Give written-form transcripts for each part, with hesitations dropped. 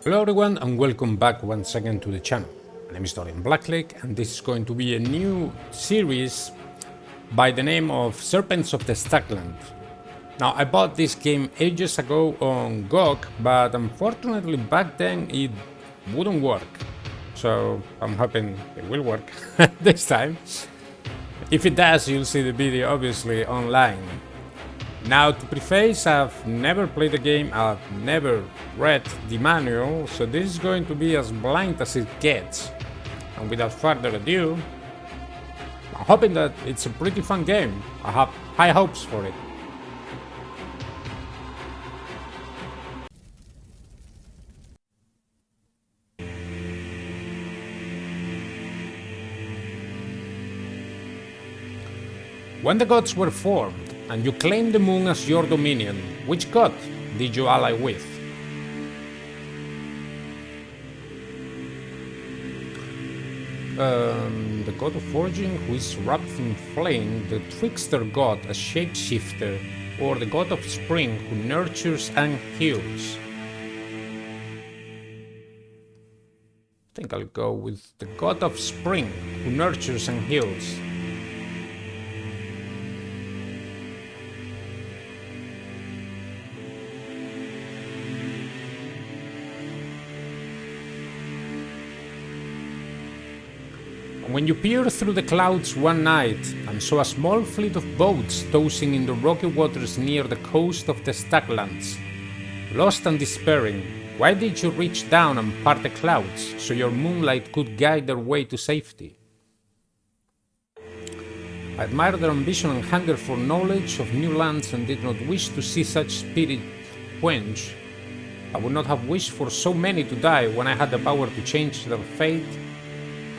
Hello everyone and welcome back once again to the channel. My name is Dorian Blacklake and this is going to be a new series by the name of Serpents of the Staglands. Now I bought this game ages ago on GOG, but unfortunately back then it wouldn't work. So I'm hoping it will work this time. If it does, you'll see the video obviously online. Now, to preface, I've never played the game, I've never read the manual, so this is going to be as blind as it gets. And without further ado, I'm hoping that it's a pretty fun game. I have high hopes for it. When the gods were formed, and you claimed the moon as your dominion, which god did you ally with? The god of origin, who is wrapped in flame, the trickster god, a shapeshifter, or the god of spring, who nurtures and heals? I think I'll go with the god of spring, who nurtures and heals. When you peered through the clouds one night and saw a small fleet of boats tossing in the rocky waters near the coast of the Staglands, lost and despairing, why did you reach down and part the clouds so your moonlight could guide their way to safety? I admired their ambition and hunger for knowledge of new lands and did not wish to see such spirit quench. I would not have wished for so many to die when I had the power to change their fate.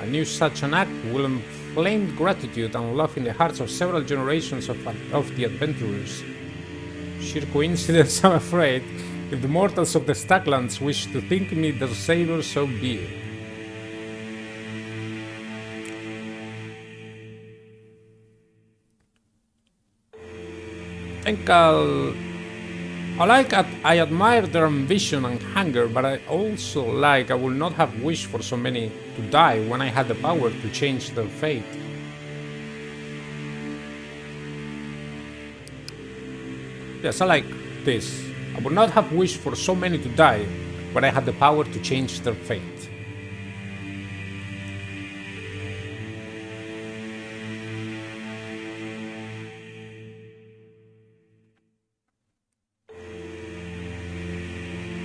I knew such an act will inflame gratitude and love in the hearts of several generations of the adventurers. Sheer coincidence, I'm afraid. If the mortals of the Staglands wish to think me their savior, so be it. I admire their ambition and hunger, but I also I would not have wished for so many to die when I had the power to change their fate. Yes, I like this. I would not have wished for so many to die, but I had the power to change their fate.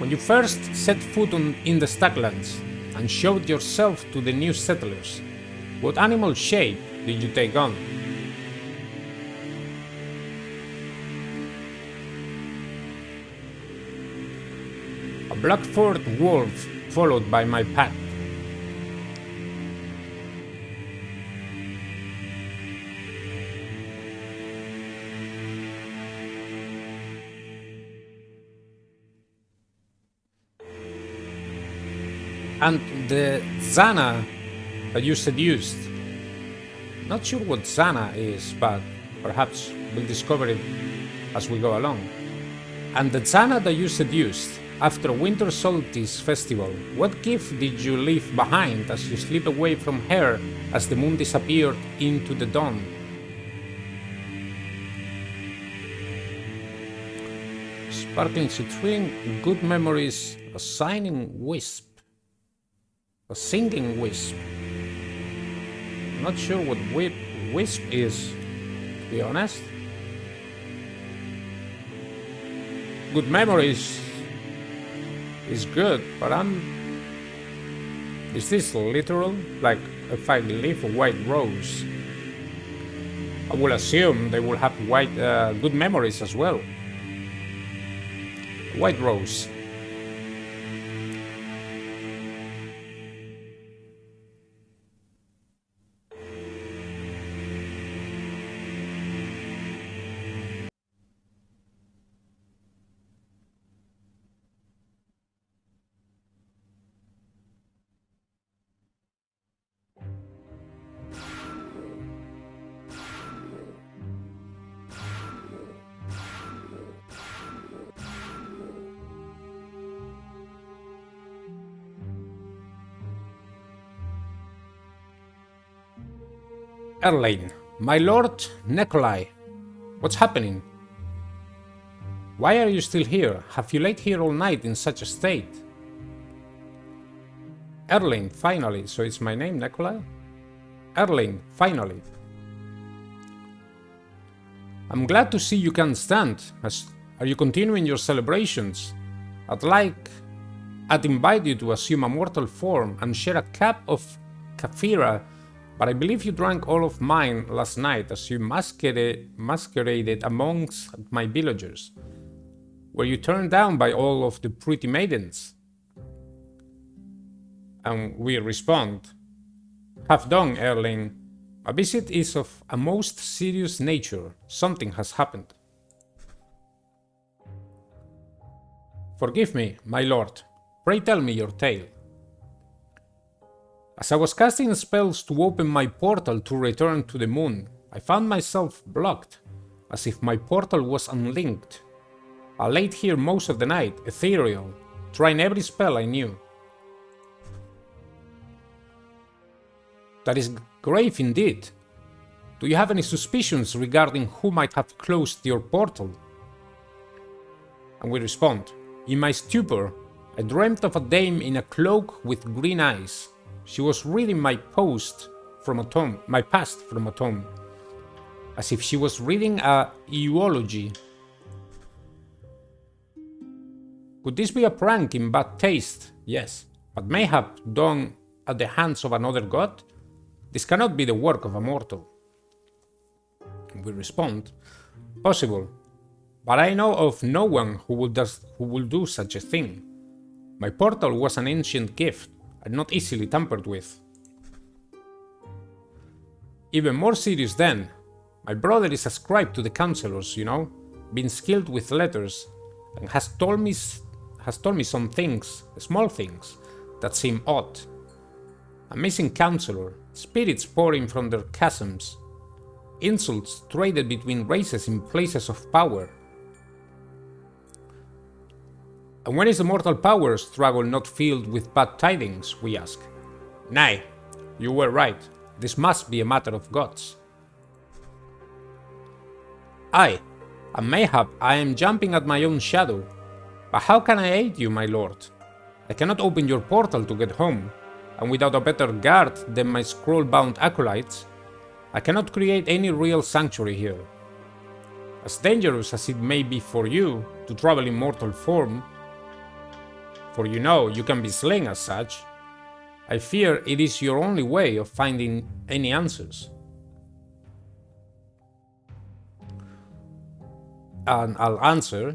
When you first set foot in the Staglands and showed yourself to the new settlers, what animal shape did you take on? A black-furred wolf followed by my pack. And the Zana that you seduced. Not sure what Zana is, but perhaps we'll discover it as we go along. And the Zana that you seduced after Winter Solstice Festival, what gift did you leave behind as you slip away from her as the moon disappeared into the dawn? Sparkling citrine, good memories, a shining wisp. A singing wisp. I'm not sure what wisp is, to be honest. Good memories is good, but is this literal? Like if I leave a white rose, I will assume they will have good memories as well. White rose. Erlain, my lord Necholai, what's happening? Why are you still here? Have you laid here all night in such a state? Erlain, finally, so it's my name, Necholai? Erlain, finally. I'm glad to see you can stand. Are you continuing your celebrations? I'd invite you to assume a mortal form and share a cup of kafira, but I believe you drank all of mine last night as you masqueraded amongst my villagers. Were you turned down by all of the pretty maidens? And we respond, have done, Erling. A visit is of a most serious nature. Something has happened. Forgive me, my lord. Pray tell me your tale. As I was casting spells to open my portal to return to the moon, I found myself blocked, as if my portal was unlinked. I laid here most of the night, ethereal, trying every spell I knew. That is grave indeed. Do you have any suspicions regarding who might have closed your portal? And we respond, in my stupor, I dreamt of a dame in a cloak with green eyes. She was reading my past from a tome, as if she was reading a eulogy. Could this be a prank in bad taste? Yes, but mayhap done at the hands of another god? This cannot be the work of a mortal. We respond, possible, but I know of no one who will do such a thing. My portal was an ancient gift, and not easily tampered with. Even more serious then, my brother is a scribe to the councillors, you know, being skilled with letters, and has told me some things, small things, that seem odd. A missing councillor, spirits pouring from their chasms, insults traded between races in places of power. And when is the mortal power struggle not filled with bad tidings, we ask? Nay, you were right, this must be a matter of gods. Aye, and mayhap I am jumping at my own shadow, but how can I aid you, my lord? I cannot open your portal to get home, and without a better guard than my scroll-bound acolytes, I cannot create any real sanctuary here. As dangerous as it may be for you to travel in mortal form, for you know you can be slain as such, I fear it is your only way of finding any answers. And I'll answer,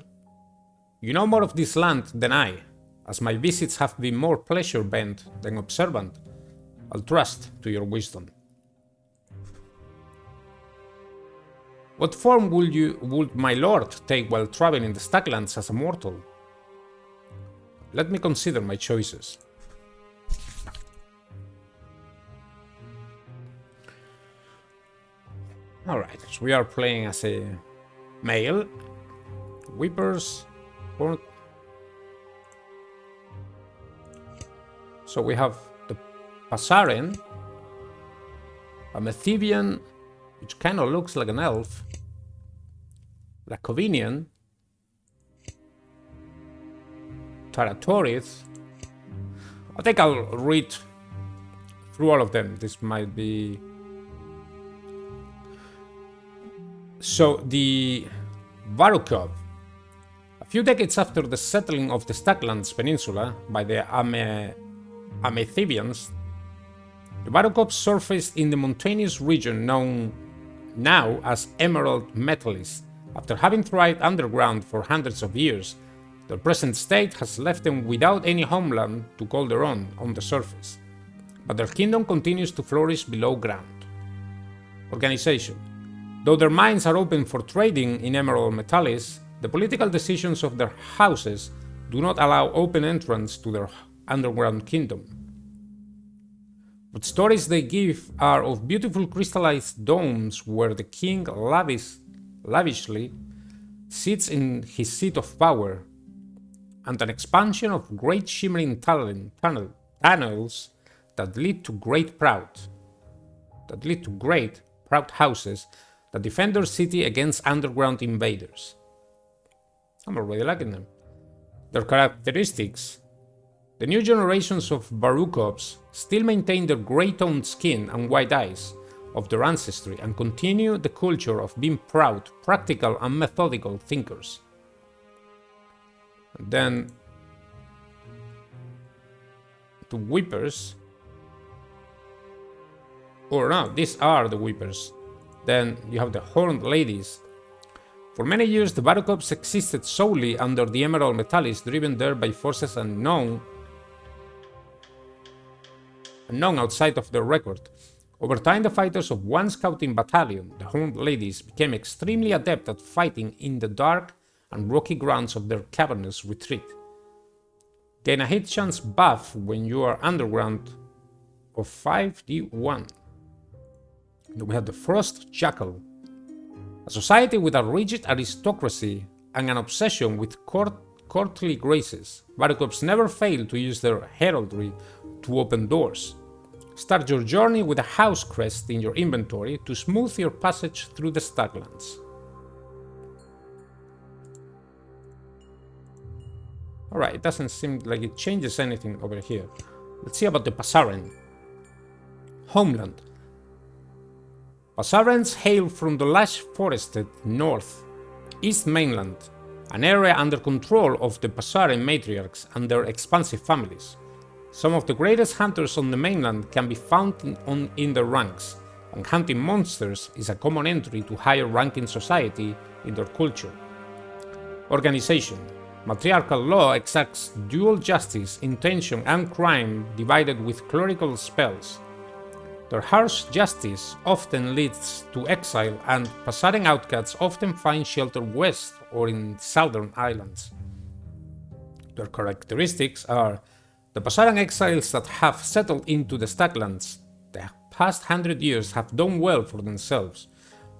you know more of this land than I, as my visits have been more pleasure-bent than observant. I'll trust to your wisdom. What form would my lord take while traveling the Staglands as a mortal? Let me consider my choices. Alright, so we are playing as a male. Weepers. So we have the Passaren, a Methivian, which kind of looks like an elf, Lacovinian, Taratorith. I think I'll read through all of them. This might be... So the Varukov. A few decades after the settling of the Staglands Peninsula by the Amethivians, the Varukov surfaced in the mountainous region known now as Emerald Metallis. After having thrived underground for hundreds of years, their present state has left them without any homeland to call their own on the surface. But their kingdom continues to flourish below ground. Organization. Though their mines are open for trading in Emerald Metallis, the political decisions of their houses do not allow open entrance to their underground kingdom. But stories they give are of beautiful crystallized domes where the king lavishly sits in his seat of power, and an expansion of great shimmering tunnels that lead to great proud houses that defend their city against underground invaders. I'm already liking them. Their characteristics. The new generations of Barukovs still maintain their grey-toned skin and white eyes of their ancestry and continue the culture of being proud, practical and methodical thinkers. And then the Weepers. Or no, these are the Weepers. Then you have the Horned Ladies. For many years, the Barukovs existed solely under the Emerald Metallics, driven there by forces unknown outside of their record. Over time, the fighters of one scouting battalion, the Horned Ladies, became extremely adept at fighting in the dark and rocky grounds of their cavernous retreat. Gain a hit chance buff when you are underground of 5d1. Then we have the Frost Jackal. A society with a rigid aristocracy and an obsession with courtly graces, Barukovs never fail to use their heraldry to open doors. Start your journey with a house crest in your inventory to smooth your passage through the Staglands. Alright, it doesn't seem like it changes anything over here. Let's see about the Pasaren. Homeland. Pasarens hail from the lush forested north, east mainland, an area under control of the Pasaren matriarchs and their expansive families. Some of the greatest hunters on the mainland can be found in their ranks, and hunting monsters is a common entry to higher ranking society in their culture. Organization. Matriarchal law exacts dual justice, intention and crime divided with clerical spells. Their harsh justice often leads to exile, and Pasaren outcasts often find shelter west or in southern islands. Their characteristics are the Pasaren exiles that have settled into the Staglands the past 100 years have done well for themselves,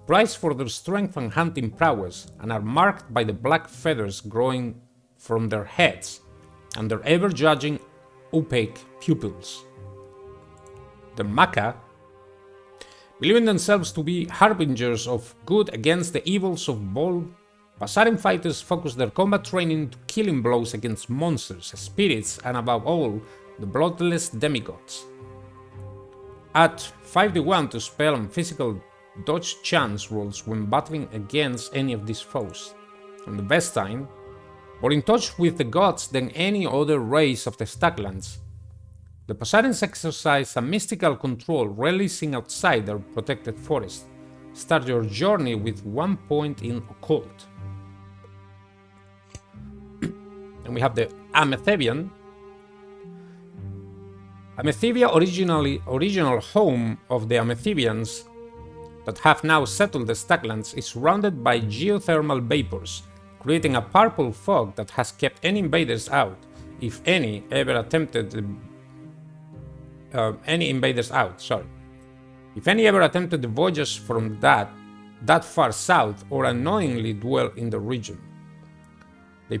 prized for their strength and hunting prowess, and are marked by the black feathers growing from their heads and their ever-judging opaque pupils. The Maka, believing themselves to be harbingers of good against the evils of bold, Pasaren fighters focus their combat training to killing blows against monsters, spirits, and above all, the bloodless demigods. Add 5d1 to spell and physical dodge chance rolls when battling against any of these foes. And the best time, more in touch with the gods than any other race of the Staglands, the Pasarens exercise a mystical control, releasing outside their protected forest. Start your journey with 1 point in Occult. And we have the Amethyvian. Amethivia, original home of the Amethyvians that have now settled the Staglands, is surrounded by geothermal vapors, creating a purple fog that has kept any invaders out, if any ever attempted the voyage from that far south or unknowingly dwell in the region. They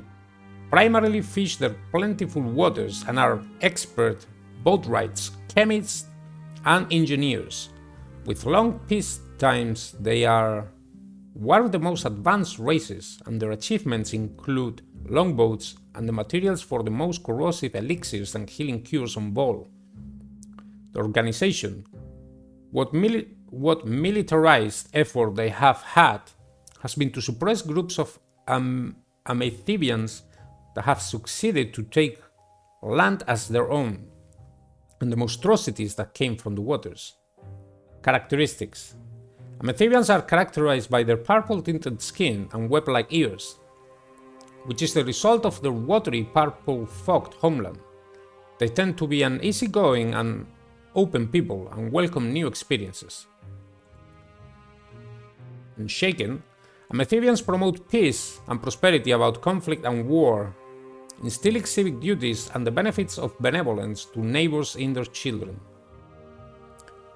primarily fish their plentiful waters and are expert boatwrights, chemists, and engineers. With long peace times, they are one of the most advanced races, and their achievements include longboats and the materials for the most corrosive elixirs and healing cures on board. The organization, what militarized effort they have had, has been to suppress groups of Amethyvians that have succeeded to take land as their own, and the monstrosities that came from the waters. Characteristics. Amethyvians are characterized by their purple-tinted skin and web-like ears, which is the result of their watery, purple-fogged homeland. They tend to be an easygoing and open people and welcome new experiences. Unshaken, Amethyvians promote peace and prosperity about conflict and war, instilling civic duties and the benefits of benevolence to neighbors in their children.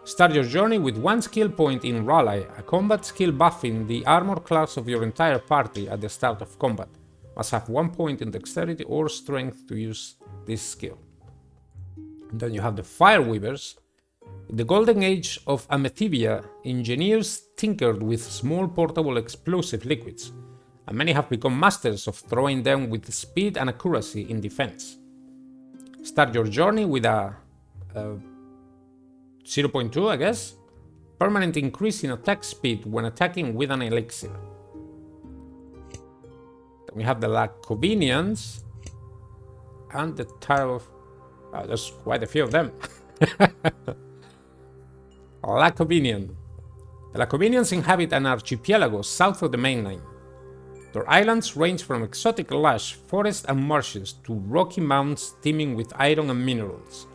Start your journey with 1 skill point in Raleigh, a combat skill buffing the armor class of your entire party at the start of combat. Must have 1 point in dexterity or strength to use this skill. And then you have the Fireweavers. In the golden age of Amethibia, engineers tinkered with small portable explosive liquids, and many have become masters of throwing them with speed and accuracy in defense. Start your journey with a 0.2, I guess, permanent increase in attack speed when attacking with an elixir. Then we have the Lacovinians and the Tarot. There's quite a few of them. Lacovinian. The Lacovinians inhabit an archipelago south of the mainland. Their islands range from exotic lush forests and marshes to rocky mounds teeming with iron and minerals.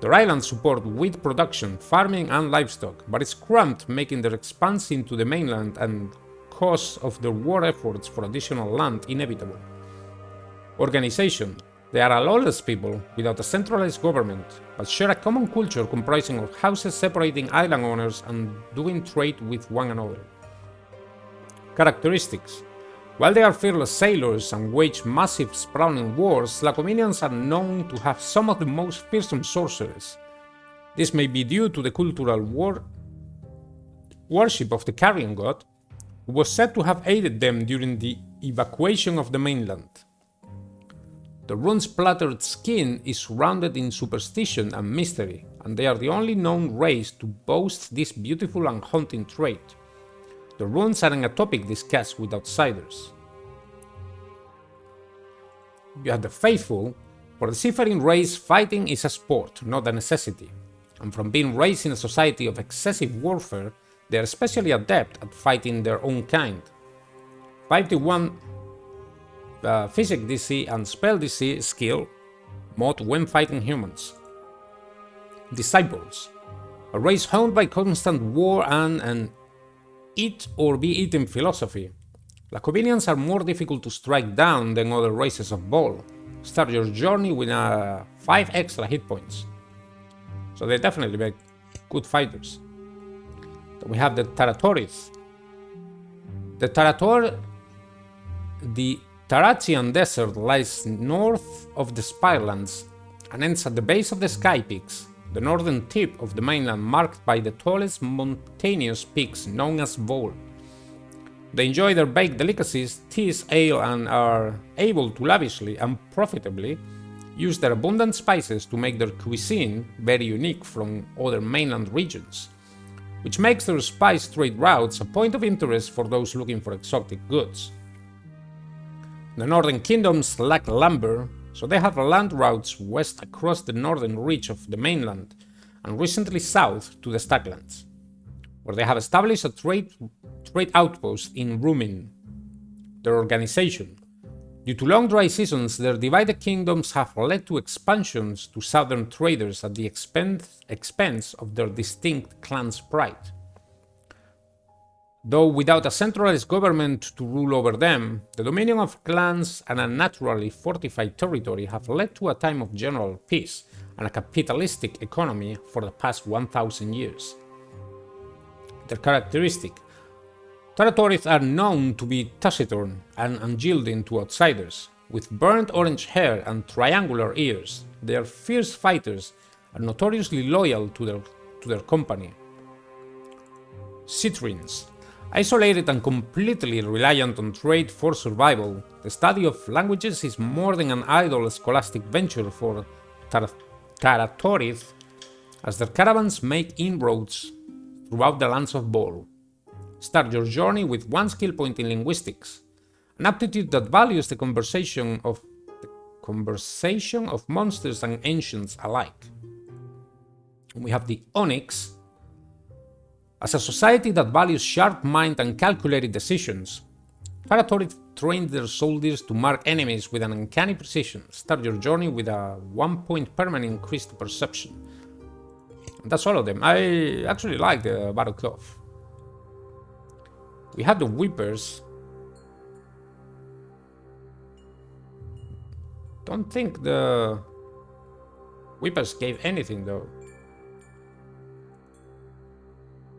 Their islands support wheat production, farming and livestock, but it's cramped, making their expanse into the mainland and cause of their war efforts for additional land inevitable. Organization. They are a lawless people without a centralized government, but share a common culture comprising of houses separating island owners and doing trade with one another. Characteristics. While they are fearless sailors and wage massive sprawling wars, Lacominians are known to have some of the most fearsome sorcerers. This may be due to the cultural worship of the carrion god, who was said to have aided them during the evacuation of the mainland. The rune-splattered skin is rounded in superstition and mystery, and they are the only known race to boast this beautiful and haunting trait. The runes are a topic discussed with outsiders. You have the faithful. For the seafaring race, fighting is a sport, not a necessity, and from being raised in a society of excessive warfare, they are especially adept at fighting their own kind. 51 Physic DC and Spell DC skill mod when fighting humans. Disciples. A race honed by constant war and an eat or be eaten philosophy. Lacovinians are more difficult to strike down than other races of Ball. Start your journey with 5 extra hit points. So they definitely make good fighters. Then we have the Taratorith. The Taratian Desert lies north of the Spirelands and ends at the base of the Sky Peaks, the northern tip of the mainland marked by the tallest mountainous peaks known as Vol. They enjoy their baked delicacies, teas, ale, and are able to lavishly and profitably use their abundant spices to make their cuisine very unique from other mainland regions, which makes their spice trade routes a point of interest for those looking for exotic goods. The northern kingdoms lack lumber, so they have land routes west across the northern reach of the mainland and recently south to the Staglands, where they have established a trade outpost in Rumin. Their organization. Due to long dry seasons, their divided kingdoms have led to expansions to southern traders at the expense of their distinct clan's pride. Though without a centralized government to rule over them, the dominion of clans and a naturally fortified territory have led to a time of general peace and a capitalistic economy for the past 1000 years. Their characteristic. Taratorith are known to be taciturn and unyielding to outsiders. With burnt orange hair and triangular ears, they are fierce fighters and notoriously loyal to their company. Citrines. Isolated and completely reliant on trade for survival, the study of languages is more than an idle scholastic venture for Taratorith, as their caravans make inroads throughout the lands of Bol. Start your journey with 1 skill point in linguistics, an aptitude that values the conversation of monsters and ancients alike. We have the Onyx. As a society that values sharp mind and calculated decisions, Taratorith trained their soldiers to mark enemies with an uncanny precision. Start your journey with a 1-point permanent increase to perception. And that's all of them. I actually like the Battle Cloth. We have the Weepers. Don't think the Weepers gave anything though.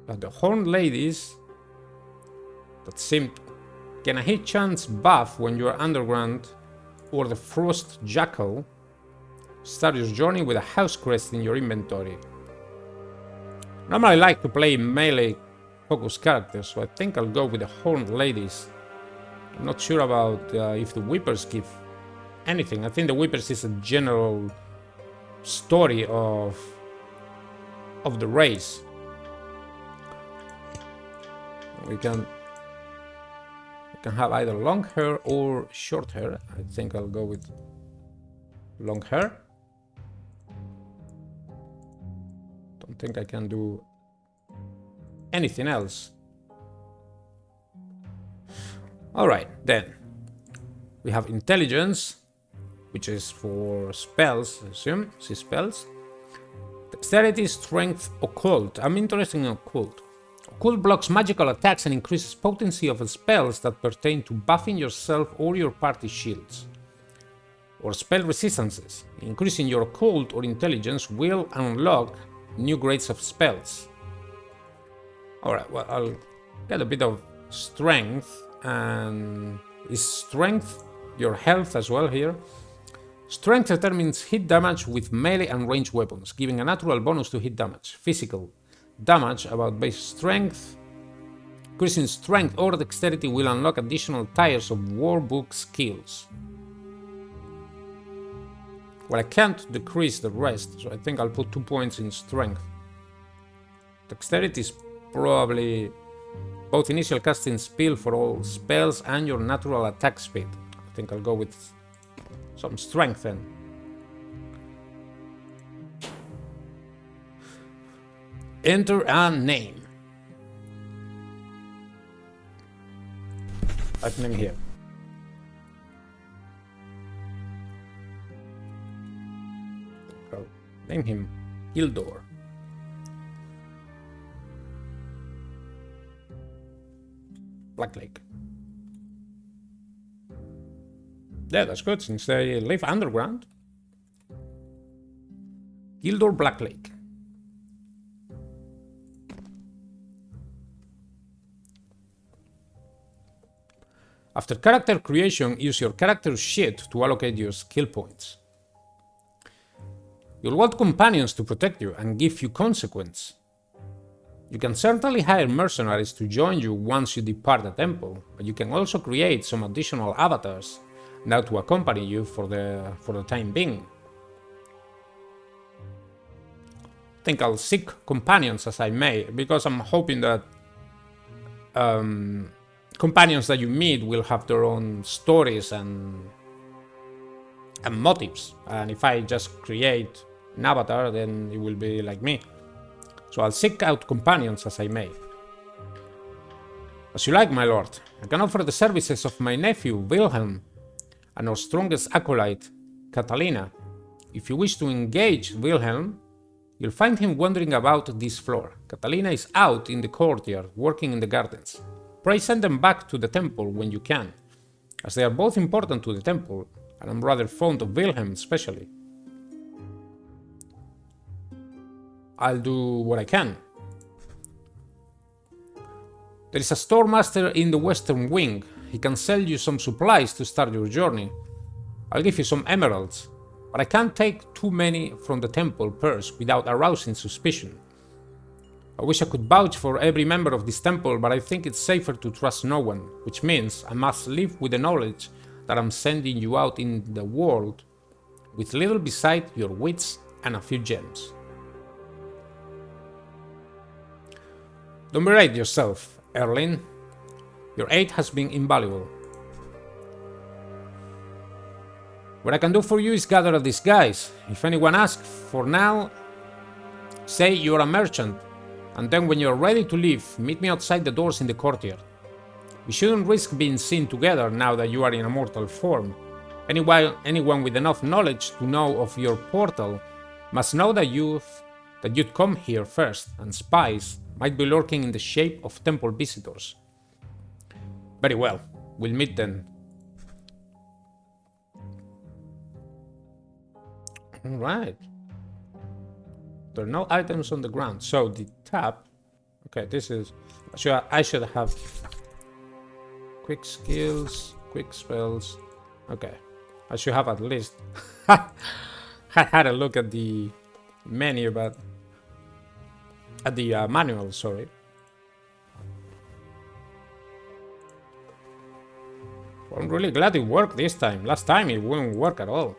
But the Horned Ladies that seemed can a hit chance buff when you are underground, or the Frost Jackal. Start your journey with a house crest in your inventory. Normally I like to play melee focus characters, so I think I'll go with the Horned Ladies. I'm not sure about if the Weepers give anything. I think the Weepers is a general story of the race. We can have either long hair or short hair. I think I'll go with long hair. Don't think I can do anything else. Alright, then we have intelligence, which is for spells, I assume. See spells. Dexterity, strength, occult. I'm interested in occult. Occult blocks magical attacks and increases potency of spells that pertain to buffing yourself or your party shields. Or spell resistances. Increasing your occult or intelligence will unlock new grades of spells. Alright, well, I'll get a bit of strength. And is strength your health as well here? Strength determines hit damage with melee and ranged weapons, giving a natural bonus to hit damage. Physical damage about base strength. Increasing strength or dexterity will unlock additional tiers of warbook skills. Well, I can't decrease the rest, so I think I'll put 2 points in strength. Dexterity is probably both initial casting speed for all spells and your natural attack speed. I think I'll go with some strength then. Enter a name. Type name here. I'll name him Gildor. Black Lake. Yeah, that's good, since they live underground. Gildor Black Lake. After character creation, use your character sheet to allocate your skill points. You'll want companions to protect you and give you consequence. You can certainly hire mercenaries to join you once you depart the temple, but you can also create some additional avatars now to accompany you for the time being. I think I'll seek companions as I may, because I'm hoping that companions that you meet will have their own stories and motives, and if I just create an avatar, then it will be like me. So I'll seek out companions as I may. As you like, my lord. I can offer the services of my nephew, Wilhelm, and our strongest acolyte, Catalina. If you wish to engage Wilhelm, you'll find him wandering about this floor. Catalina is out in the courtyard, working in the gardens. Pray send them back to the temple when you can, as they are both important to the temple, and I'm rather fond of Wilhelm especially. I'll do what I can. There is a store master in the western wing. He can sell you some supplies to start your journey. I'll give you some emeralds, but I can't take too many from the temple purse without arousing suspicion. I wish I could vouch for every member of this temple, but I think it's safer to trust no one, which means I must live with the knowledge that I'm sending you out in the world with little beside your wits and a few gems. Don't berate yourself, Erlin. Your aid has been invaluable. What I can do for you is gather a disguise. If anyone asks, for now, say you're a merchant, and then when you're ready to leave, meet me outside the doors in the courtyard. We shouldn't risk being seen together now that you are in a mortal form. Anyone with enough knowledge to know of your portal must know that you'd come here first, and spies might be lurking in the shape of temple visitors. Very well, we'll meet then. Alright. There are no items on the ground, so the tab... Okay, this is... I should have... Quick skills, quick spells... Okay, I should have at least... I had a look at the menu, but... At the manual, sorry. Well, I'm really glad it worked this time. Last time it wouldn't work at all.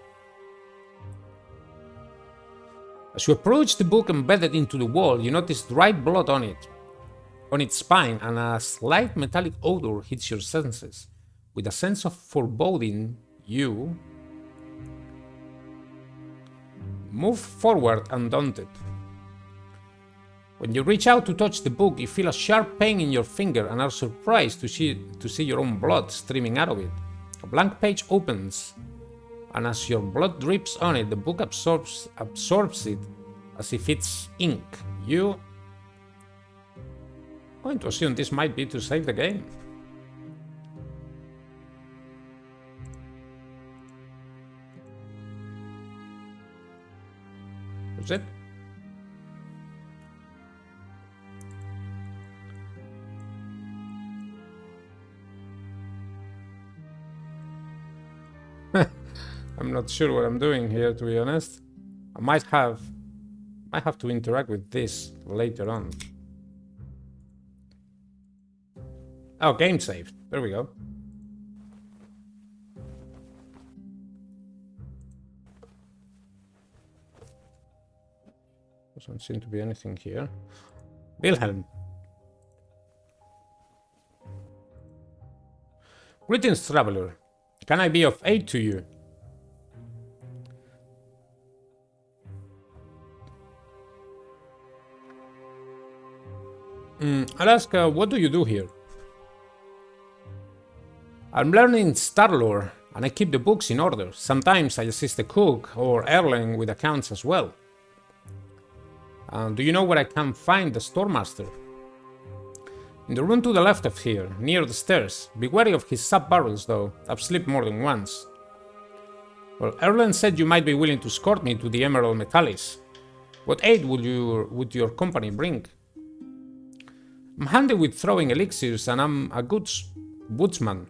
As you approach the book embedded into the wall, you notice dried blood on its spine, and a slight metallic odor hits your senses. With a sense of foreboding, you move forward undaunted. When you reach out to touch the book, you feel a sharp pain in your finger and are surprised to see your own blood streaming out of it. A blank page opens, and as your blood drips on it, the book absorbs it as if it's ink. I'm going to assume this might be to save the game. That's it. I'm not sure what I'm doing here, to be honest. I might have to interact with this later on. Oh, game saved. There we go. Doesn't seem to be anything here. Wilhelm. Greetings, traveler. Can I be of aid to you? I'll ask, what do you do here? I'm learning star lore, and I keep the books in order. Sometimes I assist the cook or Erlen with accounts as well. Do you know where I can find the storemaster? In the room to the left of here, near the stairs. Be wary of his sub-barrels, though. I've slipped more than once. Well, Erlen said you might be willing to escort me to the Emerald Metallis. What aid would your company bring? I'm handy with throwing elixirs, and I'm a good woodsman.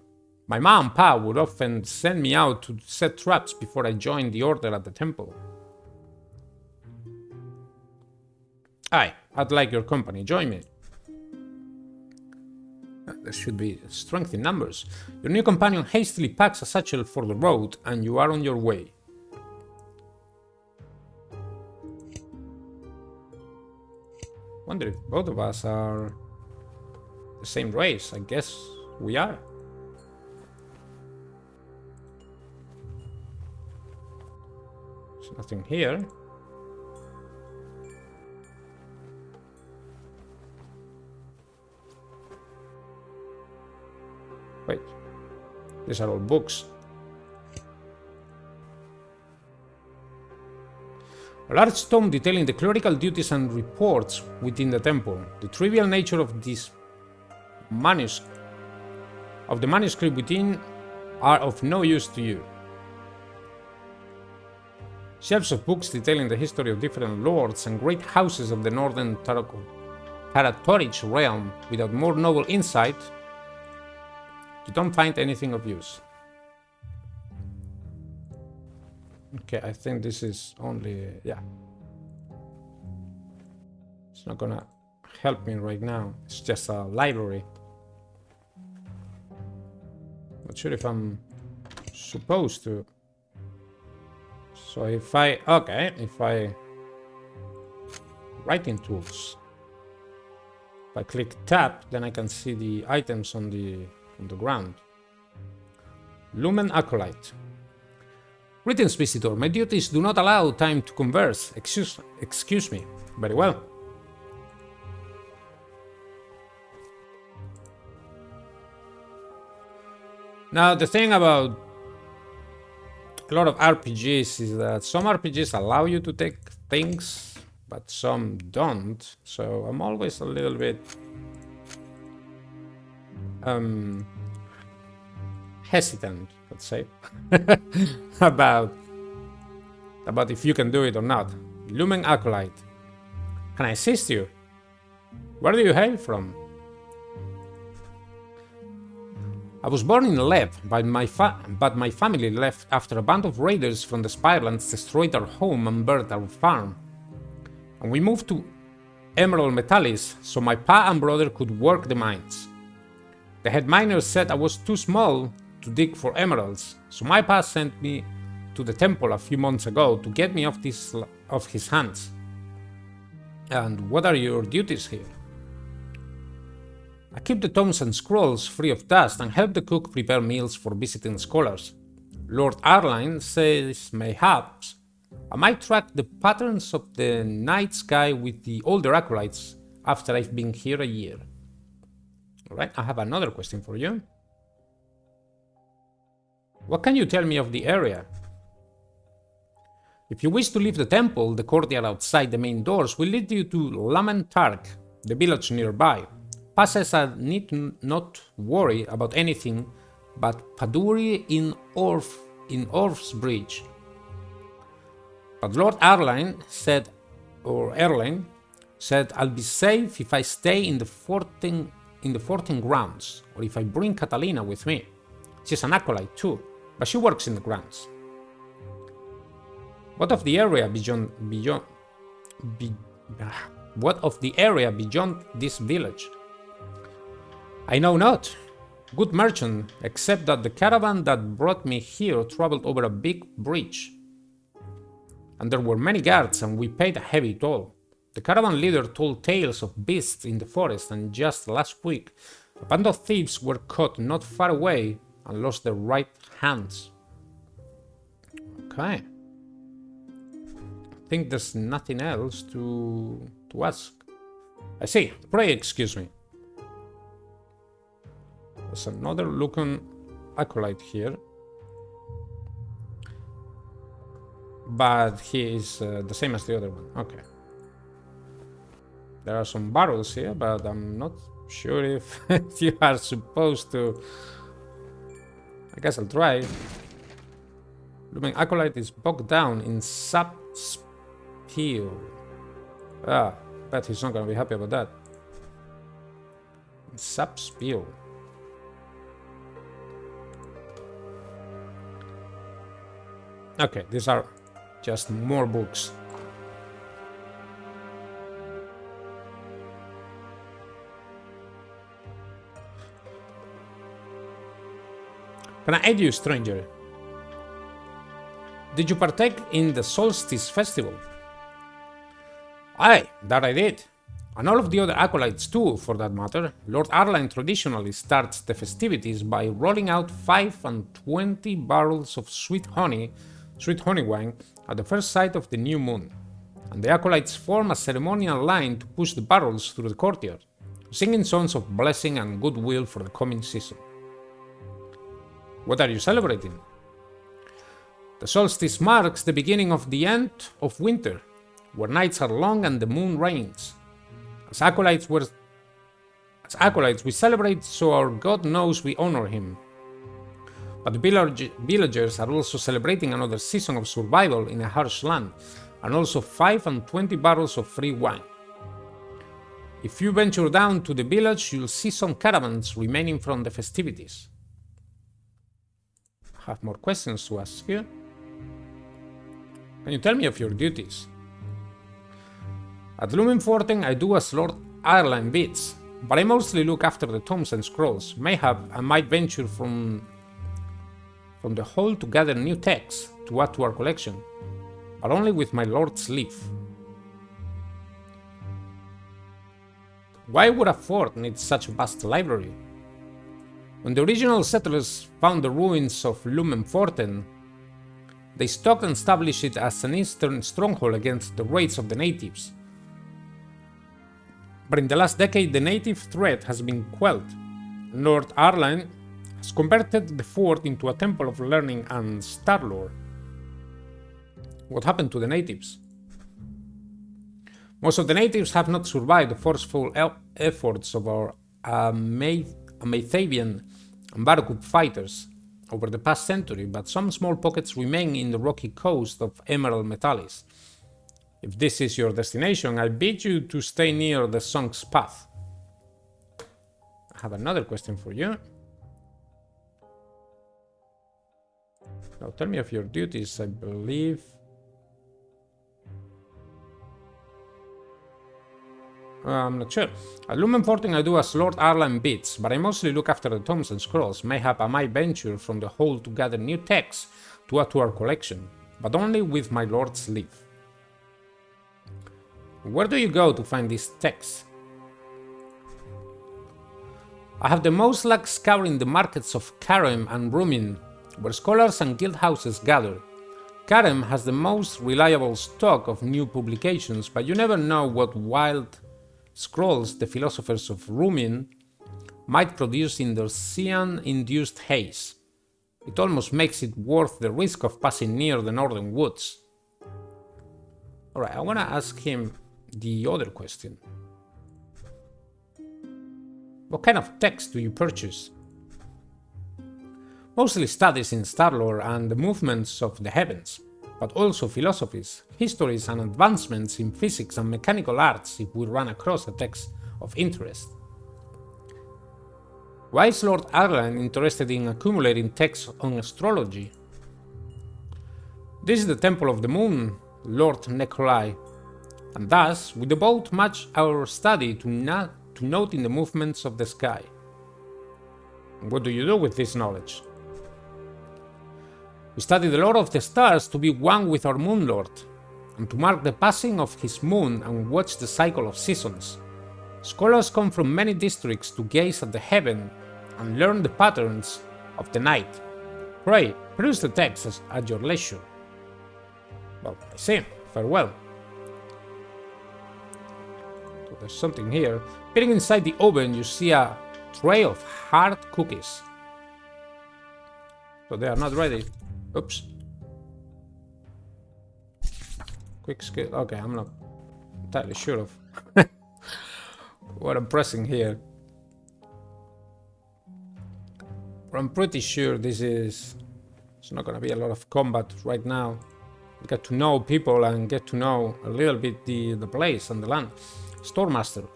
My ma and pa would often send me out to set traps before I joined the order at the temple. Aye, I'd like your company. Join me. There should be strength in numbers. Your new companion hastily packs a satchel for the road, and you are on your way. Wonder if both of us are the same race. I guess we are. There's nothing here. Wait, these are all books. A large tome detailing the clerical duties and reports within the temple. The trivial nature of this the manuscript within are of no use to you. Shelves of books detailing the history of different lords and great houses of the northern Taratorich realm. Without more noble insight, you don't find anything of use. Okay, I think this is only... yeah. It's not gonna help me right now. It's just a library. Not sure if I'm supposed to. So if I... okay, if I... writing tools. If I click tab, then I can see the items on the ground. Lumen Acolyte. Greetings, visitor. My duties do not allow time to converse. Excuse me. Very well. Now, the thing about a lot of RPGs is that some RPGs allow you to take things, but some don't. So I'm always a little bit hesitant, let's say, about if you can do it or not. Lumen Acolyte. Can I assist you? Where do you hail from? I was born in Lev, but my family left after a band of raiders from the Spirelands destroyed our home and burned our farm. And we moved to emerald metallis so my pa and brother could work the mines. The head miner said I was too small to dig for emeralds, so my pa sent me to the temple a few months ago to get me off his hands. And what are your duties here? I keep the tomes and scrolls free of dust and help the cook prepare meals for visiting scholars. Lord Arline says mayhaps I might track the patterns of the night sky with the older acolytes after I've been here a year. Alright, I have another question for you. What can you tell me of the area? If you wish to leave the temple, the courtyard outside the main doors will lead you to Lamentark, the village nearby. Pa says I need not worry about anything but Paduri in Orf's Bridge. But Lord Erlein said I'll be safe if I stay in the forting grounds, or if I bring Catalina with me. She's an acolyte too, but she works in the grounds. What of the area beyond this village? I know not. Good merchant, except that the caravan that brought me here traveled over a big bridge. And there were many guards, and we paid a heavy toll. The caravan leader told tales of beasts in the forest, and just last week, a band of thieves were caught not far away and lost their right hands. Okay. I think there's nothing else to ask. I see. Pray excuse me. There's another looking acolyte here. But he is the same as the other one. Okay. There are some barrels here, but I'm not sure if you are supposed to. I guess I'll try. Looming acolyte is bogged down in sap spill. Bet he's not gonna be happy about that. Sap spill. Okay, these are just more books. Can I aid you, stranger? Did you partake in the Solstice Festival? Aye, that I did. And all of the other acolytes too, for that matter. Lord Arline traditionally starts the festivities by rolling out 5 and 20 barrels of sweet honey wine at the first sight of the new moon. And the acolytes form a ceremonial line to push the barrels through the courtyard, singing songs of blessing and goodwill for the coming season. What are you celebrating? The solstice marks the beginning of the end of winter, where nights are long and the moon reigns. As acolytes, we celebrate so our god knows we honor him. But the villagers are also celebrating another season of survival in a harsh land, and also 5 and 20 barrels of free wine. If you venture down to the village, you'll see some caravans remaining from the festivities. I have more questions to ask you. Can you tell me of your duties? At Lumenforten, I do as Lord Ireland bids, but I mostly look after the tomes and scrolls. Mayhap I might venture from the hall to gather new texts to add to our collection, but only with my lord's leave. Why would a fort need such a vast library? When the original settlers found the ruins of Lumenforten, they stocked and established it as an eastern stronghold against the raids of the natives. But in the last decade, the native threat has been quelled. Lord Arline has converted the fort into a temple of learning and starlore. What happened to the natives? Most of the natives have not survived the forceful efforts of our Amathavian and Barakut fighters over the past century, but some small pockets remain in the rocky coast of Emerald Metallis. If this is your destination, I bid you to stay near the Song's path. I have another question for you. Now tell me of your duties, I believe. 。 . 。 . 。 . 。 . 。 . 。 . 。 . 。 . 。 . 。 . . 。 . 。 . 。 . 。 . 。 。 . 。 . 。 . 。 . 。 。 . 。 . 。 . I 。 . 。 . I'm not sure. At Lumen 14 I do as Lord Arlan bids, but I mostly look after the tomes and scrolls. Mayhap I might venture from the hold to gather new texts to add to our collection, but only with my lord's leave. Where do you go to find these texts? I have the most luck scouring the markets of Karem and Rumin, where scholars and guild houses gather. Karem has the most reliable stock of new publications, but you never know what wild scrolls the philosophers of Rumin might produce in their Xian-induced haze. It almost makes it worth the risk of passing near the northern woods. Alright, I want to ask him the other question. What kind of text do you purchase? Mostly studies in Starlore and the movements of the heavens, but also philosophies, histories and advancements in physics and mechanical arts if we run across a text of interest. Why is Lord Arlan interested in accumulating texts on astrology? This is the Temple of the Moon, Lord Necholai, and thus we devote much our study to noting the movements of the sky. What do you do with this knowledge? We study the Lord of the Stars to be one with our Moon Lord, and to mark the passing of his moon and watch the cycle of seasons. Scholars come from many districts to gaze at the heaven and learn the patterns of the night. Pray, peruse the text at your leisure. Well, I say, farewell. So there's something here. Peering inside the oven, you see a tray of hard cookies. So they are not ready. Oops. Quick skill. Okay, I'm not entirely sure of what I'm pressing here. But I'm pretty sure it's not gonna be a lot of combat right now. Get to know people and get to know a little bit the place and the land. Storemaster.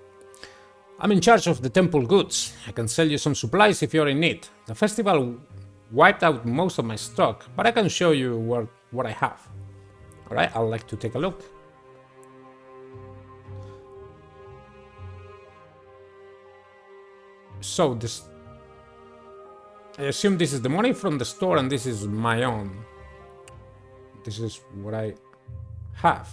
I'm in charge of the temple goods. I can sell you some supplies if you're in need. The festival wiped out most of my stock, but I can show you what I have. Alright, I'd like to take a look. So this, I assume this is the money from the store and this is my own. This is what I have.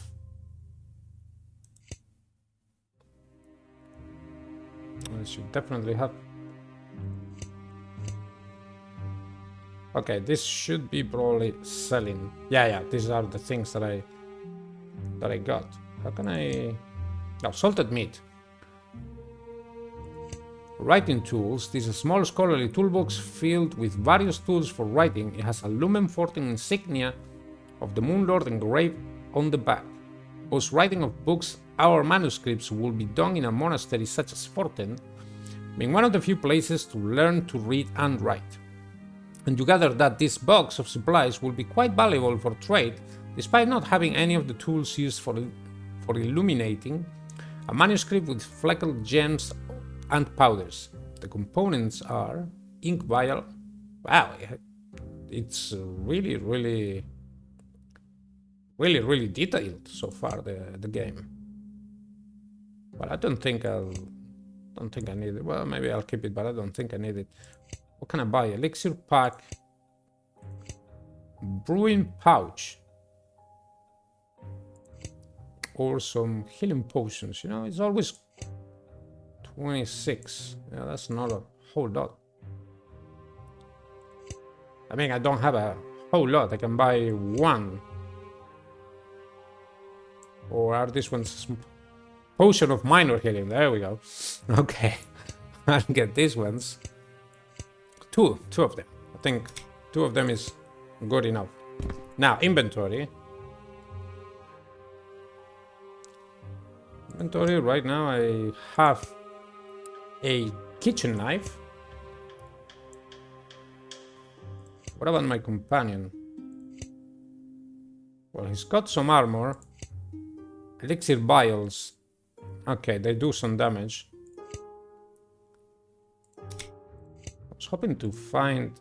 I should definitely have. Okay, this should be probably selling. Yeah, these are the things that I got. How can I? Oh, salted meat. Writing tools. This is a small scholarly toolbox filled with various tools for writing. It has a Lumen 14 insignia of the Moon Lord engraved on the back. Both writing of books or manuscripts will be done in a monastery such as Forten, being one of the few places to learn to read and write. And you gather that this box of supplies will be quite valuable for trade, despite not having any of the tools used for illuminating a manuscript with fleckled gems and powders. The components are ink vial. Wow, it's really detailed so far, the game. But I don't think I need it. Well, maybe I'll keep it, but I don't think I need it. What can I buy? Elixir pack, brewing pouch, or some healing potions. You know, it's always 26. Yeah, that's not a whole lot. I mean, I don't have a whole lot. I can buy one. Or are these ones? Potion of minor healing. There we go. Okay, I'll get these ones. Two of them. I think 2 of them is good enough. Now, inventory. Inventory, right now I have a kitchen knife. What about my companion? Well, he's got some armor. Elixir vials. Okay, they do some damage. I was hoping to find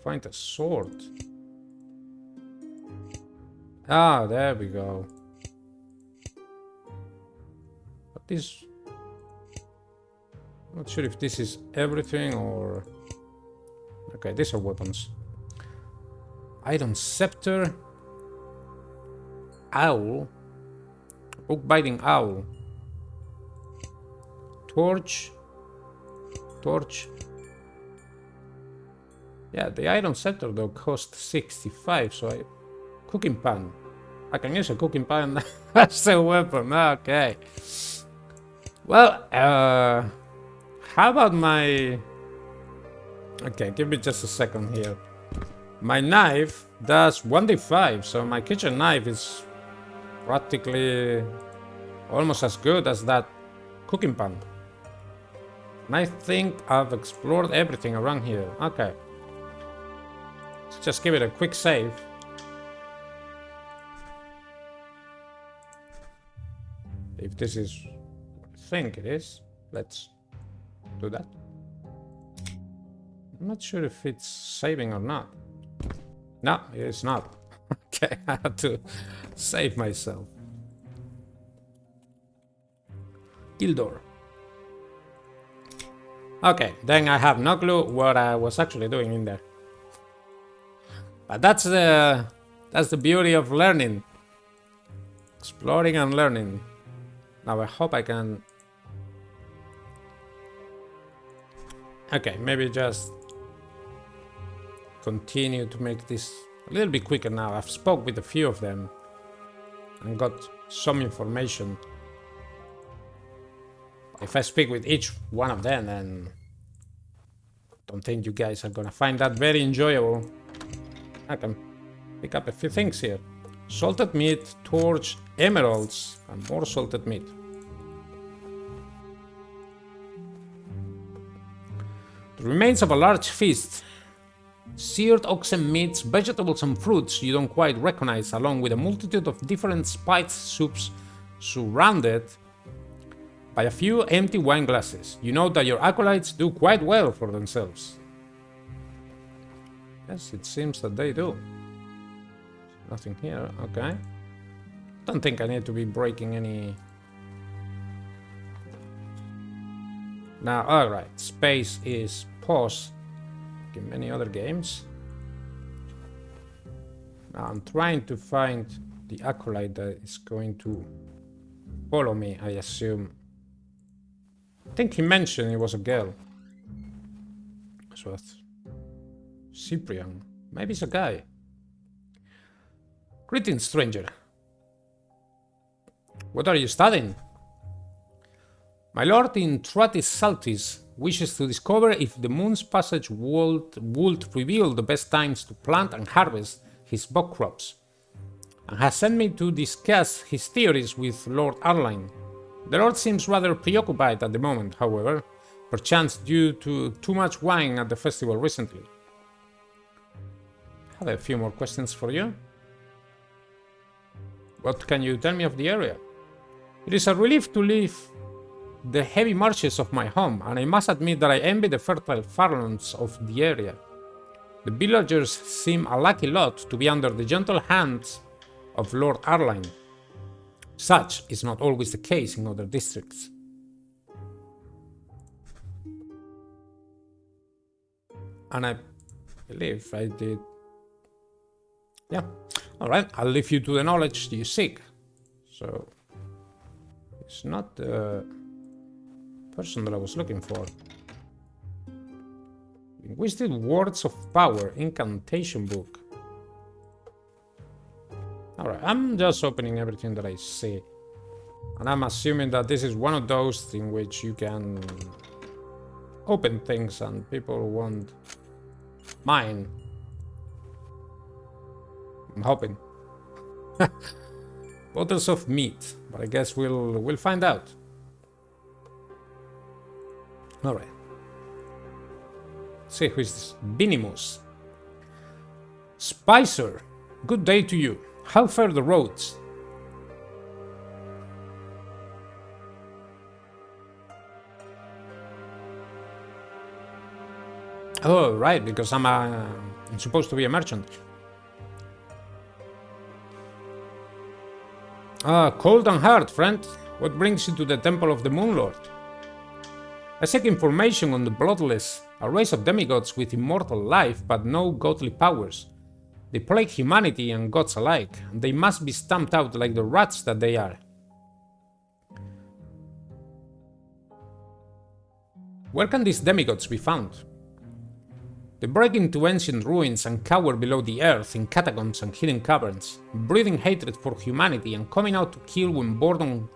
a sword. Ah, there we go. this... Not sure if this is everything or... Okay, these are weapons. Iron scepter. Owl. Oak-biting owl. Torch. Torch. Yeah, the iron scepter though cost 65, so I... Cooking pan. I can use a cooking pan as a weapon. Okay. Well, how about my... Okay, give me just a second here. My knife does 1d5, so my kitchen knife is practically almost as good as that cooking pan. And I think I've explored everything around here. Okay. So just give it a quick save. If this is what I think it is, let's do that. I'm not sure if it's saving or not. No, it's not. Okay, I have to save myself. Gildor. Okay, then I have no clue what I was actually doing in there. But that's the beauty of learning. Exploring and learning. Now I hope I can... Okay, maybe just continue to make this a little bit quicker now. I've spoke with a few of them and got some information. If I speak with each one of them, then I don't think you guys are gonna find that very enjoyable. I can pick up a few things here. Salted meat, torch, emeralds, and more salted meat. The remains of a large feast. Seared oxen meats, vegetables and fruits you don't quite recognize, along with a multitude of different spiced soups surrounded by a few empty wine glasses. You know that your acolytes do quite well for themselves. Yes, it seems that they do. Nothing here, okay. Don't think I need to be breaking any... Now, alright, space is pause. In many other games. Now I'm trying to find the acolyte that is going to follow me, I assume. I think he mentioned it was a girl. So Cyprian. Maybe it's a guy. Greetings, stranger. What are you studying? My lord in Tratis Saltis wishes to discover if the moon's passage would reveal the best times to plant and harvest his bog crops, and has sent me to discuss his theories with Lord Arline. The lord seems rather preoccupied at the moment, however, perchance due to too much wine at the festival recently. I have a few more questions for you. What can you tell me of the area? It is a relief to leave the heavy marshes of my home, and I must admit that I envy the fertile farmlands of the area. The villagers seem a lucky lot to be under the gentle hands of Lord Arline. Such is not always the case in other districts. And I believe I did... Yeah. Alright, I'll leave you to the knowledge you seek. So... It's not the person that I was looking for. Linguistic Words of Power, Incantation Book. Alright, I'm just opening everything that I see. And I'm assuming that this is one of those in which you can open things and people won't mind. I'm hoping. Bottles of meat, but I guess we'll find out. Alright. See who is this? Binimus. Spicer, good day to you. How fare the roads? Oh, right, because I'm supposed to be a merchant. Cold and hard, friend. What brings you to the Temple of the Moonlord? I seek information on the Bloodless, a race of demigods with immortal life but no godly powers. They plague humanity and gods alike, and they must be stamped out like the rats that they are. Where can these demigods be found? They break into ancient ruins and cower below the earth in catacombs and hidden caverns, breathing hatred for humanity and coming out to kill when boredom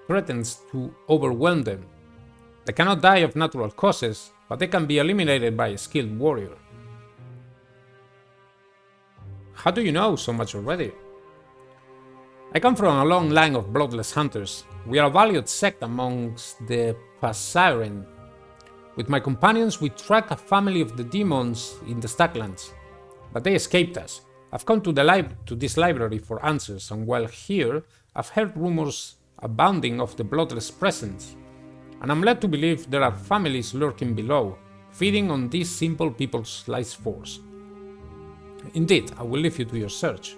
threatens to overwhelm them. They cannot die of natural causes, but they can be eliminated by a skilled warrior. How do you know so much already? I come from a long line of bloodless hunters. We are a valued sect amongst the Pasaren. With my companions, we track a family of the demons in the Staglands, but they escaped us. I've come to this library for answers, and while here, I've heard rumors abounding of the bloodless presence, and I'm led to believe there are families lurking below, feeding on these simple people's life force. Indeed, I will leave you to your search.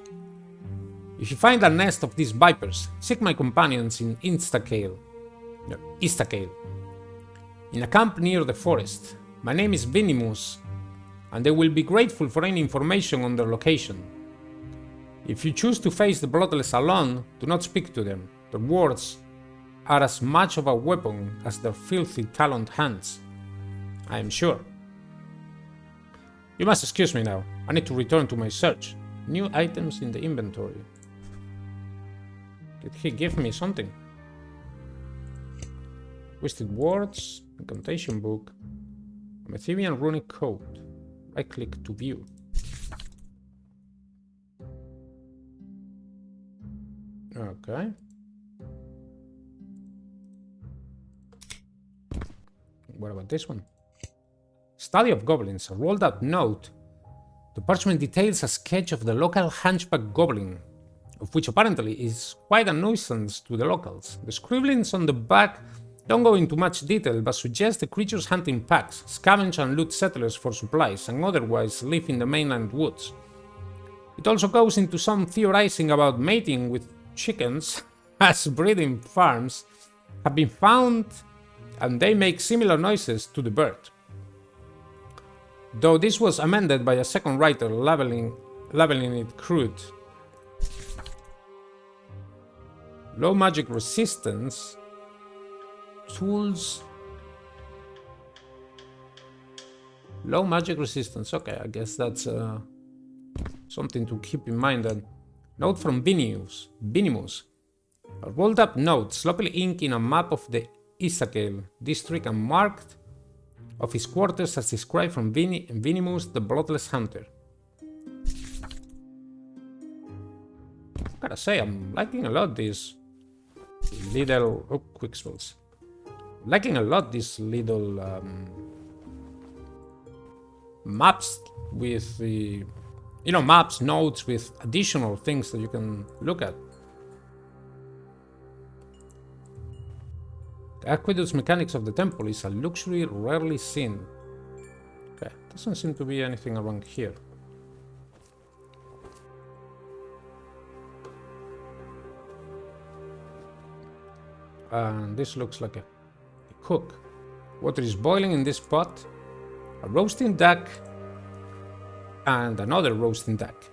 If you find a nest of these vipers, seek my companions in Istacale, in a camp near the forest. My name is Vinimus, and they will be grateful for any information on their location. If you choose to face the bloodless alone, do not speak to them. Their words are as much of a weapon as their filthy taloned hands, I am sure. You must excuse me now. I need to return to my search. New items in the inventory. Did he give me something? Twisted words, incantation book, Methivian runic code. I click to view. Okay. What about this one? Study of goblins, a rolled up note. The parchment details a sketch of the local hunchback goblin, of which apparently is quite a nuisance to the locals. The scribblings on the back don't go into much detail, but suggest the creatures hunt in packs, scavenge and loot settlers for supplies, and otherwise live in the mainland woods. It also goes into some theorizing about mating with chickens, as breeding farms have been found and they make similar noises to the bird. Though this was amended by a second writer labeling it crude. Low magic resistance. Tools. Low magic resistance. Okay, I guess that's something to keep in mind then. Note from Vinimus. A rolled up note, sloppily inked in a map of the Istacale district and marked of his quarters as described from Vinimus, the Bloodless Hunter. Gotta say, I'm liking a lot these little... Oh, quick spells. Liking a lot these little maps with the... You know, maps, notes with additional things that you can look at. The aqueduct's mechanics of the temple is a luxury rarely seen. Okay, doesn't seem to be anything around here. And this looks like a cook. Water is boiling in this pot. A roasting duck and another roasting duck.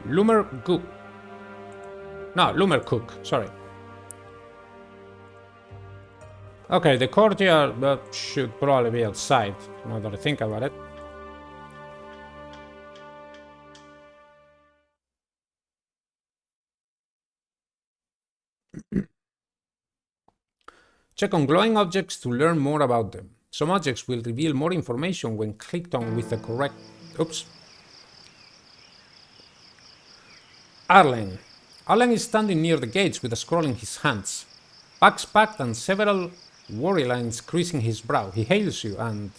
Lumer cook, sorry. Okay, the courtyard should probably be outside, now that I think about it. Check on glowing objects to learn more about them. Some objects will reveal more information when clicked on with the correct... Oops. Arlen. Arlen is standing near the gates with a scroll in his hands. Bags packed and several worry lines creasing his brow. He hails you and...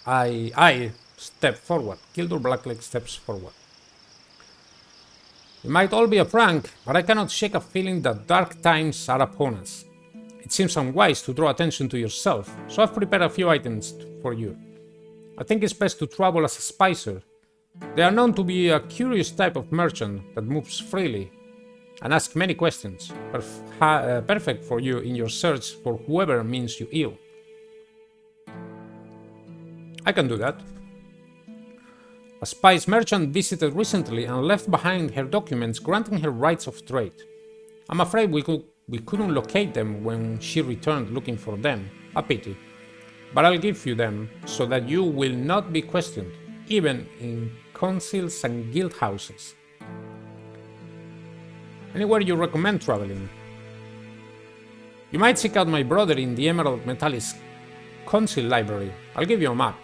I step forward. Gildur Blackleg steps forward. It might all be a prank, but I cannot shake a feeling that dark times are upon us. It seems unwise to draw attention to yourself, so I've prepared a few items for you. I think it's best to travel as a spicer. They are known to be a curious type of merchant that moves freely, and ask many questions, perfect for you in your search for whoever means you ill. I can do that. A spice merchant visited recently and left behind her documents granting her rights of trade. I'm afraid we couldn't locate them when she returned looking for them. A pity. But I'll give you them so that you will not be questioned, even in councils and guild houses. Anywhere you recommend traveling? You might seek out my brother in the Emerald Metallis Council Library. I'll give you a map.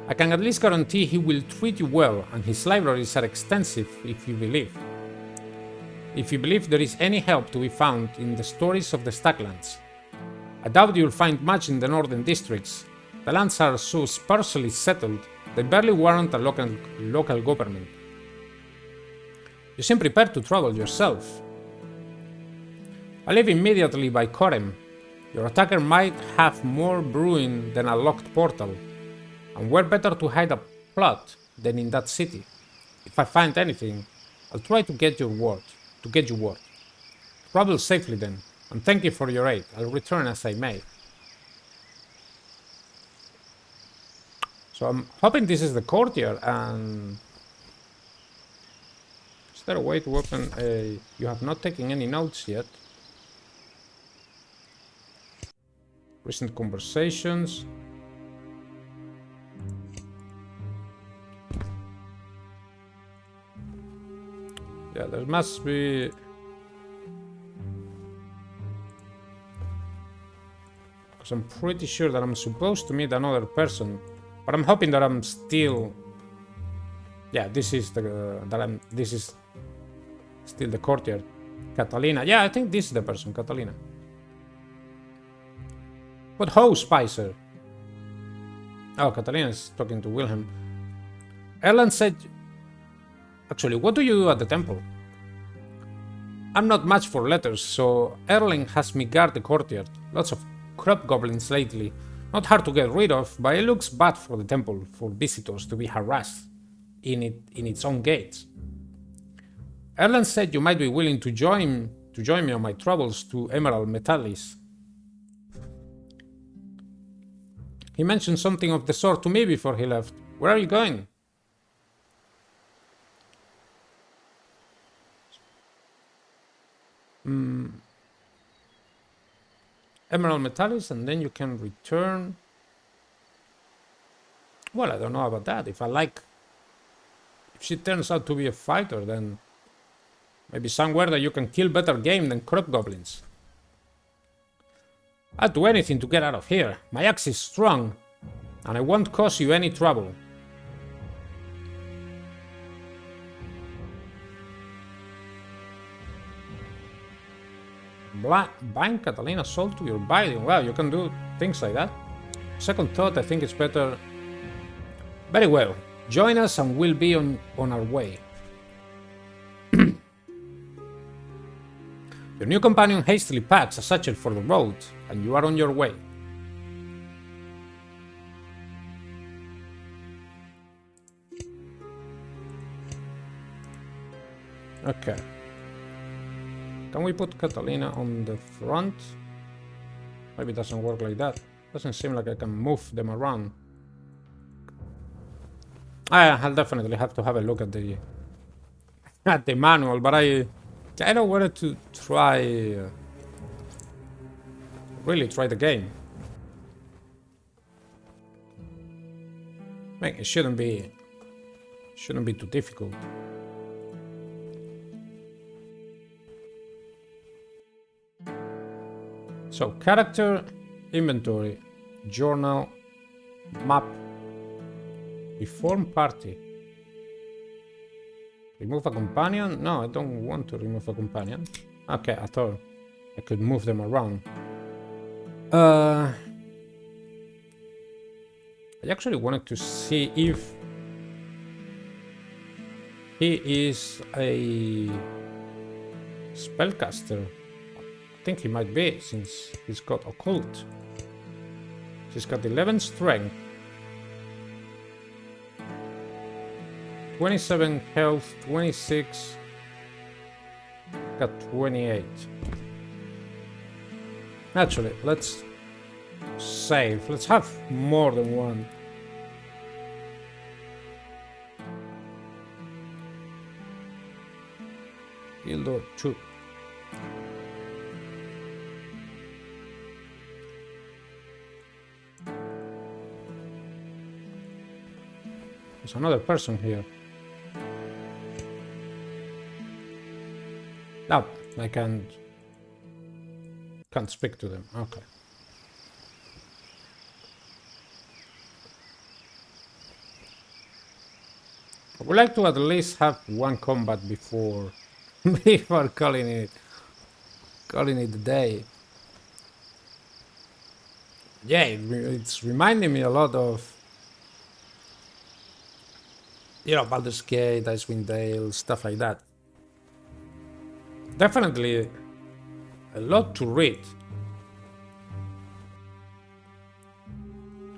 I can at least guarantee he will treat you well, and his libraries are extensive if you believe. If you believe there is any help to be found in the stories of the Staglands. I doubt you'll find much in the northern districts. The lands are so sparsely settled, they barely warrant a local government. You seem prepared to travel yourself. I live immediately by Korem. Your attacker might have more brewing than a locked portal, and where better to hide a plot than in that city. If I find anything, I'll try to get you word. Travel safely then, and thank you for your aid. I'll return as I may. So I'm hoping this is the courtyard, and is there a way to open a... You have not taken any notes yet. Recent conversations. Yeah, there must be... Because I'm pretty sure that I'm supposed to meet another person, but I'm hoping that I'm still... Yeah, this is the... This is still the courtyard. Catalina. Yeah, I think this is the person, Catalina. But ho, Spicer. Oh, Catalina is talking to Wilhelm. Erland said... Actually, what do you do at the temple? I'm not much for letters, so Erling has me guard the courtyard. Lots of crop goblins lately. Not hard to get rid of, but it looks bad for the temple, for visitors to be harassed in its own gates. Erland said you might be willing to join me on my travels to Emerald Metallis. He mentioned something of the sort to me before he left. Where are you going? Emerald Metallis, and then you can return. Well, I don't know about that. If she turns out to be a fighter, then maybe somewhere that you can kill better game than crop goblins. I'd do anything to get out of here. My axe is strong, and I won't cause you any trouble. Bind Catalina's soul to your body. Well, you can do things like that. Second thought, I think it's better. Very well. Join us and we'll be on our way. Your new companion hastily packs a satchel for the road, and you are on your way. Okay. Can we put Catalina on the front? Maybe it doesn't work like that. Doesn't seem like I can move them around. I'll definitely have to have a look at the manual, but I don't want to try really try the game. Man, it shouldn't be too difficult. So, character, inventory, journal, map, reform party. Remove a companion? No, I don't want to remove a companion. Okay, I thought I could move them around. I actually wanted to see if he is a spellcaster. I think he might be, since he's got occult. He's got 11 strength, 27 health, 26 Got 28. Actually, let's save. Let's have more than one. Guild 2. There's another person here. No, I can't speak to them. Okay. I would like to at least have one combat before before calling it the day. Yeah, it's reminding me a lot of, you know, Baldur's Gate, Icewind Dale, stuff like that. Definitely a lot to read.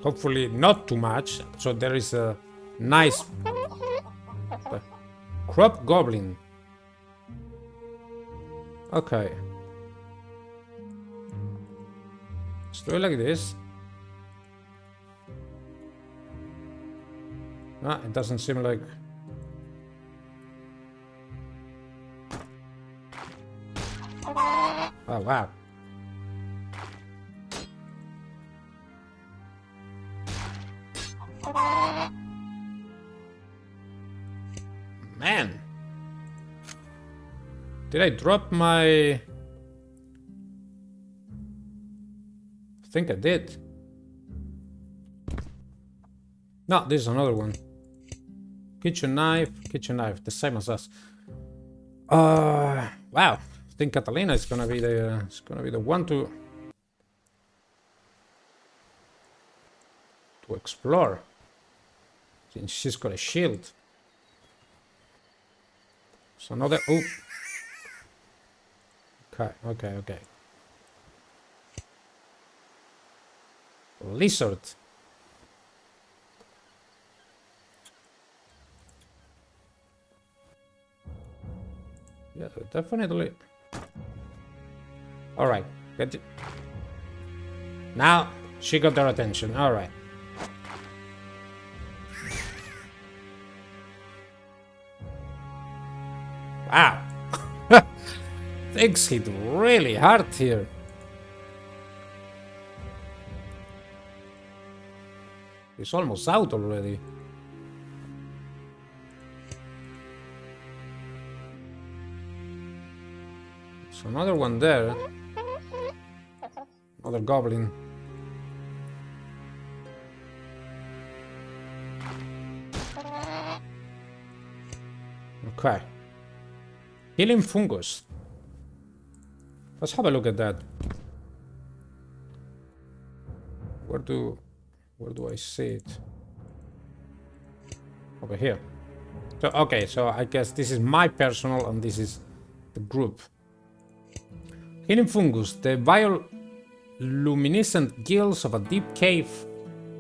Hopefully not too much, so there is a nice crop goblin. Okay. Let's do it like this. No, it doesn't seem like... Oh, wow. Man. Did I drop my... I think I did. No, this is another one. Kitchen knife, the same as us. Wow. I think Catalina is gonna be the one to explore. Since she's got a shield. So another... Oh. Okay. Lizard. Yeah, definitely. Alright. Now she got their attention. Alright. Wow. Things hit really hard here. He's almost out already. There's another one there. Another goblin. Okay. Healing fungus. Let's have a look at that. Where do I see it? Over here. So okay, so I guess this is my personal and this is the group. Healing fungus, the bioluminescent gills of a deep cave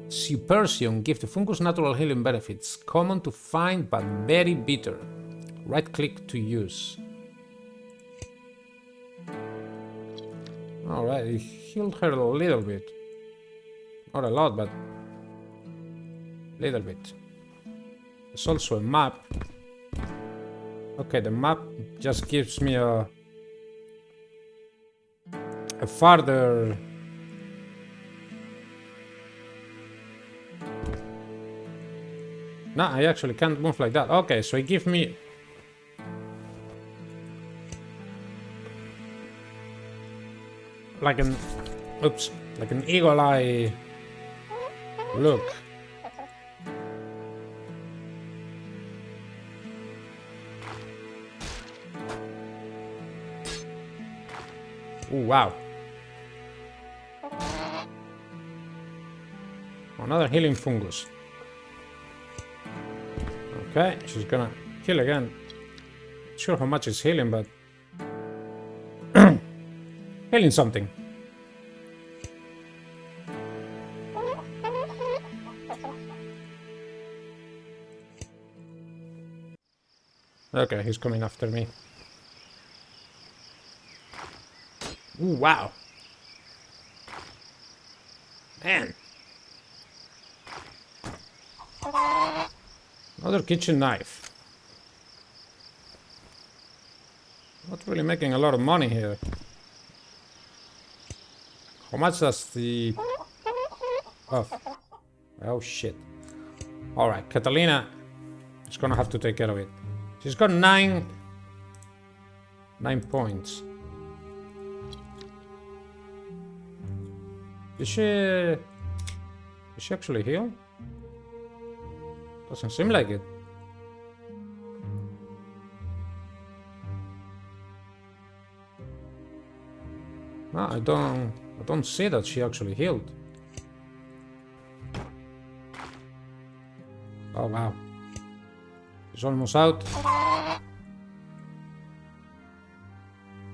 Supersion give the fungus natural healing benefits, common to find but very bitter. Right click to use. Alright, it healed her a little bit. Not a lot, but a little bit. There's also a map. Okay, the map just gives me a farther... No, I actually can't move like that. Okay, so it gives me... like an... Oops. Like an eagle eye look. Oh, wow. Another healing fungus. Okay, she's gonna heal again. Not sure how much is healing, but healing something. Okay, he's coming after me. Ooh, wow. Man. Another kitchen knife. Not really making a lot of money here. How much does the... Oh shit. Alright, Catalina is gonna have to take care of it. She's got 9 points. Is she actually healed? Doesn't seem like it. No, I don't see that she actually healed. Oh wow. She's almost out.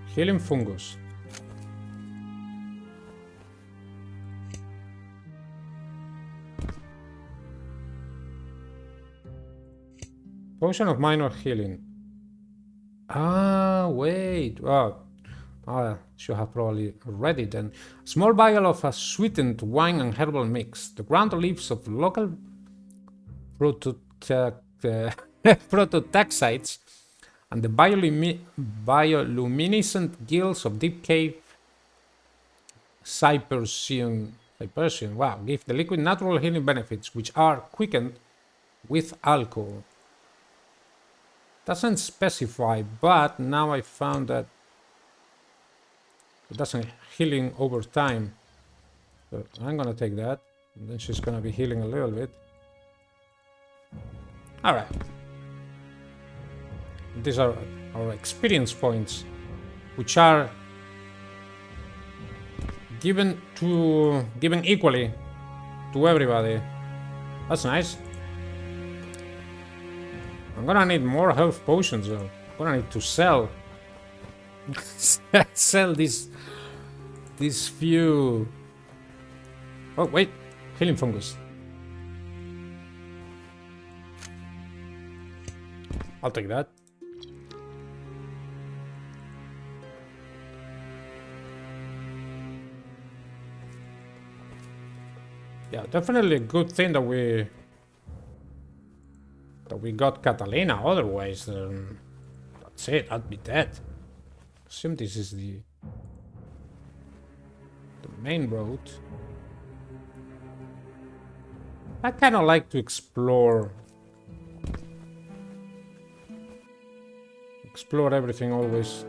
Healing fungus. Potion of minor healing. Ah, wait. Should have probably read it then. Small vial of a sweetened wine and herbal mix. The ground leaves of local prototaxites and the bioluminescent gills of deep cave Cypersian. Wow, give the liquid natural healing benefits, which are quickened with alcohol. Doesn't specify, but now I found that it doesn't healing over time. So I'm gonna take that, and then she's gonna be healing a little bit. Alright. These are our experience points, which are given equally to everybody. That's nice. I'm gonna need more health potions though. I'm gonna need to sell these few. Oh wait, healing fungus. I'll take that. Yeah, definitely a good thing that we got Catalina. Otherwise, that's it. I'd be dead. Assume this is the main road. I kind of like to explore everything always.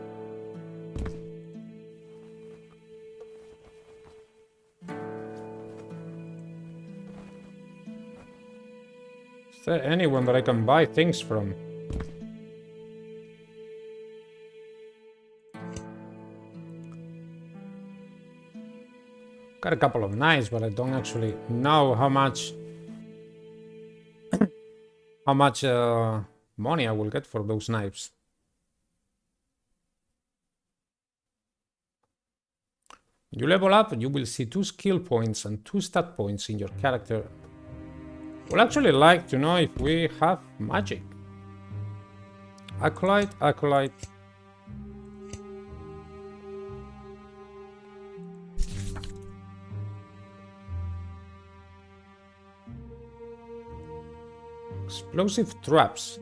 Is there anyone that I can buy things from? Got a couple of knives, but I don't actually know how much money I will get for those knives. You level up, you will see 2 skill points and 2 stat points in your character. Would actually like to know if we have magic. Acolyte. Explosive traps.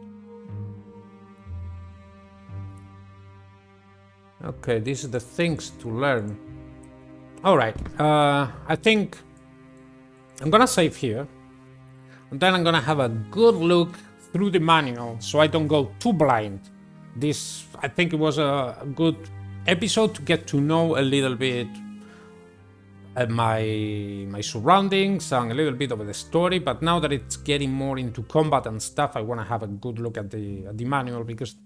Okay, these are the things to learn. Alright, I think I'm gonna save here. And then I'm gonna have a good look through the manual so I don't go too blind. This, I think it was a good episode to get to know a little bit my surroundings and a little bit of the story, but now that it's getting more into combat and stuff, I want to have a good look at the manual, because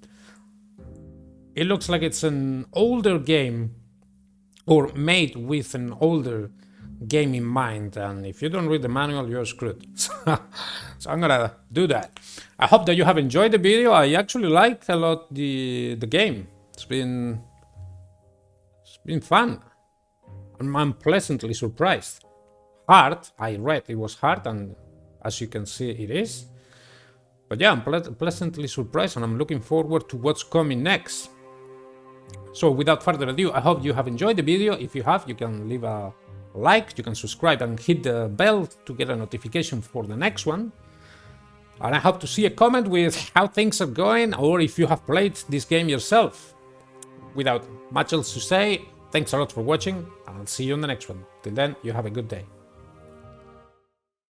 it looks like it's an older game, or made with an older game in mind, and if you don't read the manual, you're screwed. So I'm gonna do that. I hope that you have enjoyed the video. I actually like a lot the game. It's been fun. I'm pleasantly surprised. Hard, I read it was hard, and as you can see it is. But yeah, I'm pleasantly surprised, and I'm looking forward to what's coming next. So without further ado, I hope you have enjoyed the video. If you have, you can leave a like, you can subscribe and hit the bell to get a notification for the next one. And I hope to see a comment with how things are going, or if you have played this game yourself. Without much else to say, thanks a lot for watching, and I'll see you on the next one. Till then, you have a good day.